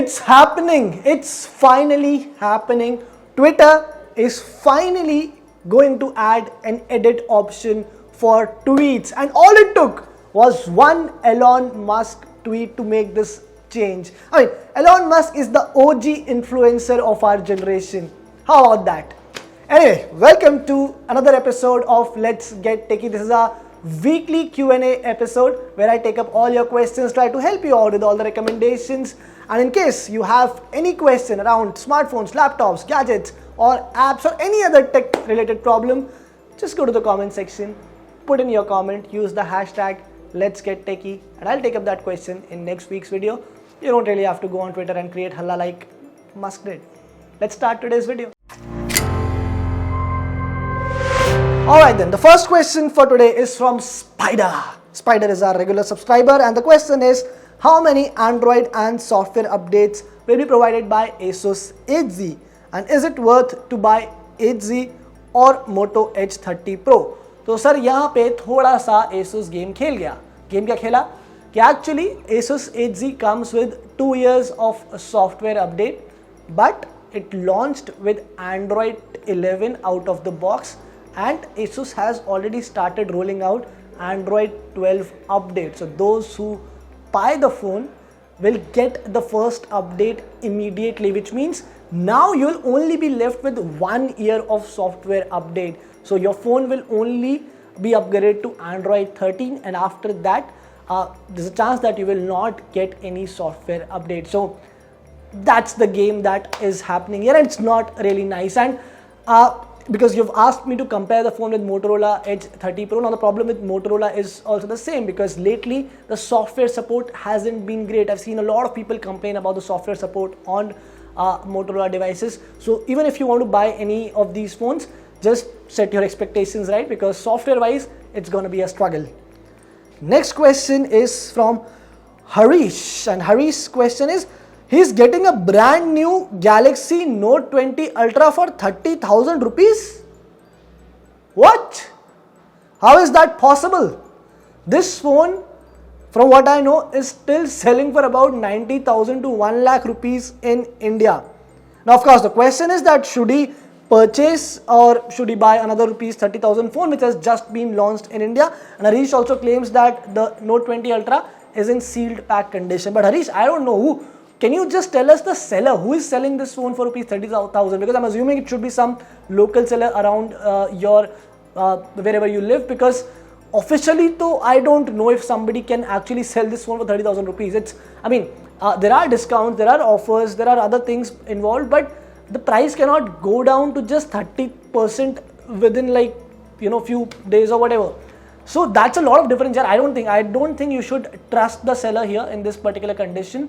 It's happening. It's finally happening. Twitter is finally going to add an edit option for tweets, and all it took was one Elon Musk tweet to make this change. I mean, Elon Musk is the OG influencer of our generation. How about that? Anyway, welcome to another episode of Let's Get Techie. This is our weekly Q&A episode where I take up all your questions, try to help you out with all the recommendations. And in case you have any question around smartphones, laptops, gadgets, or apps, or any other tech related problem, just go to the comment section, put in your comment, use the hashtag Let's Get Techie, and I'll take up that question in next week's video. You don't really have to go on Twitter and create halla like Musk did. Let's start today's video. Alright then, the first question for today is from Spider. Spider is our regular subscriber, and the question is, how many Android and software updates will be provided by Asus 8Z, and is it worth to buy 8Z or Moto Edge 30 Pro? तो sir यहाँ पे थोड़ा सा Asus game खेल गया. Game क्या खेला कि actually Asus 8Z comes with 2 years of software update, but it launched with Android 11 out of the box, and Asus has already started rolling out Android 12 update. So those who buy the phone will get the first update immediately, which means now you'll only be left with 1 year of software update. So your phone will only be upgraded to Android 13, and after that there's a chance that you will not get any software update. So that's the game that is happening here, and it's not really nice. And because you've asked me to compare the phone with Motorola Edge 30 Pro. Now the problem with Motorola is also the same, because lately the software support hasn't been great. I've seen a lot of people complain about the software support on Motorola devices. So even if you want to buy any of these phones, just set your expectations right, because software wise it's going to be a struggle. Next question is from Harish, and Harish's question is, he's getting a brand new Galaxy Note 20 Ultra for 30,000 rupees. What? How is that possible? This phone, from what I know, is still selling for about 90,000 to 1 lakh rupees in India. Now, of course, the question is that should he purchase or should he buy another rupees 30,000 phone which has just been launched in India? And Harish also claims that the Note 20 Ultra is in sealed pack condition. But Harish, I don't know who. Can you just tell us the seller who is selling this phone for rupees 30,000? Because I'm assuming it should be some local seller around your wherever you live, because officially though I don't know if somebody can actually sell this phone for 30,000 rupees. There are discounts, there are offers, there are other things involved, but the price cannot go down to just 30% within few days or whatever. So that's a lot of difference here. I don't think you should trust the seller here in this particular condition.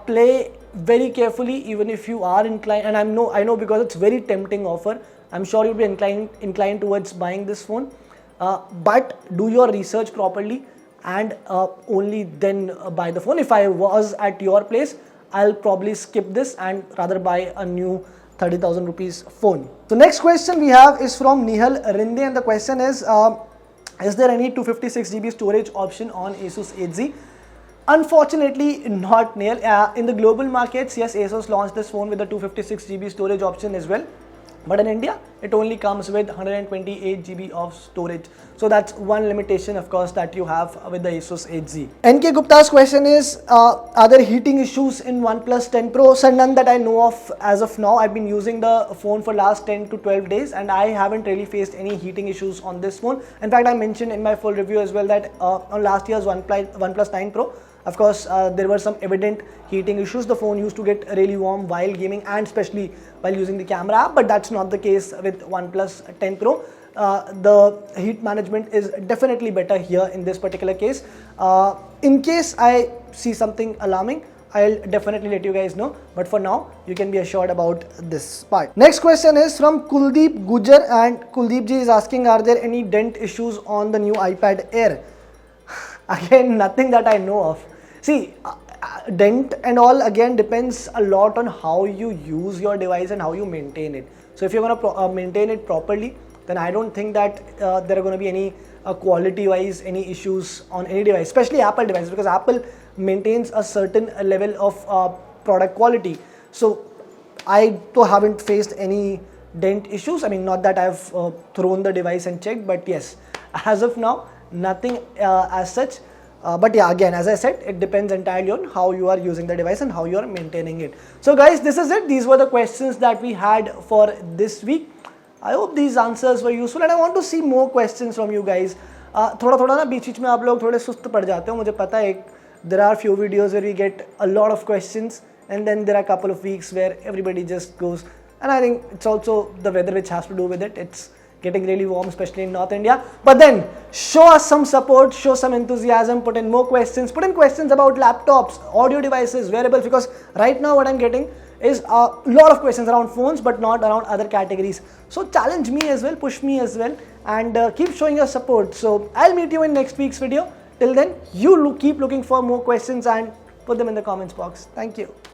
Play very carefully, even if you are inclined, and I know because it's very tempting offer, I'm sure you'll be inclined towards buying this phone, but do your research properly and only then buy the phone. If I was at your place, I'll probably skip this and rather buy a new 30,000 rupees phone. The next question we have is from Nihal Rinde, and the question is there any 256GB storage option on Asus 8Z? Unfortunately, not Neil. In the global markets, yes, Asus launched this phone with a 256GB storage option as well. But in India, it only comes with 128GB of storage. So that's one limitation, of course, that you have with the Asus 8Z. NK Gupta's question is, are there heating issues in OnePlus 10 Pro? So none that I know of as of now. I've been using the phone for last 10 to 12 days and I haven't really faced any heating issues on this phone. In fact, I mentioned in my full review as well that on last year's OnePlus 9 Pro, of course, there were some evident heating issues. The phone used to get really warm while gaming and especially while using the camera app, but that's not the case with OnePlus 10 Pro. The heat management is definitely better here in this particular case. In case I see something alarming, I'll definitely let you guys know, but for now you can be assured about this part. Next question is from Kuldeep Gujar, and Kuldeep ji is asking, are there any dent issues on the new iPad Air? Again, nothing that I know of. See, dent and all again depends a lot on how you use your device and how you maintain it. So if you're going to maintain it properly, then I don't think that there are going to be any quality wise any issues on any device, especially Apple devices, because Apple maintains a certain level of product quality. So I too haven't faced any dent issues. I mean, not that I've thrown the device and checked, but yes, as of now, nothing as such. But yeah, again, as I said, it depends entirely on how you are using the device and how you are maintaining it. So guys, this is it. These were the questions that we had for this week. I hope these answers were useful and I want to see more questions from you guys. थोड़ा ना बीच में आप लोग थोड़े सुस्त पड़ जाते हो, मुझे पता है. There are few videos where we get a lot of questions and then there are a couple of weeks where everybody just goes, and I think it's also the weather which has to do with it. It's getting really warm, especially in North India. But then show us some support, show some enthusiasm, put in more questions, put in questions about laptops, audio devices, wearables, because right now what I'm getting is a lot of questions around phones but not around other categories. So challenge me as well, push me as well, and keep showing your support. So I'll meet you in next week's video. Till then, you keep looking for more questions and put them in the comments box. Thank you.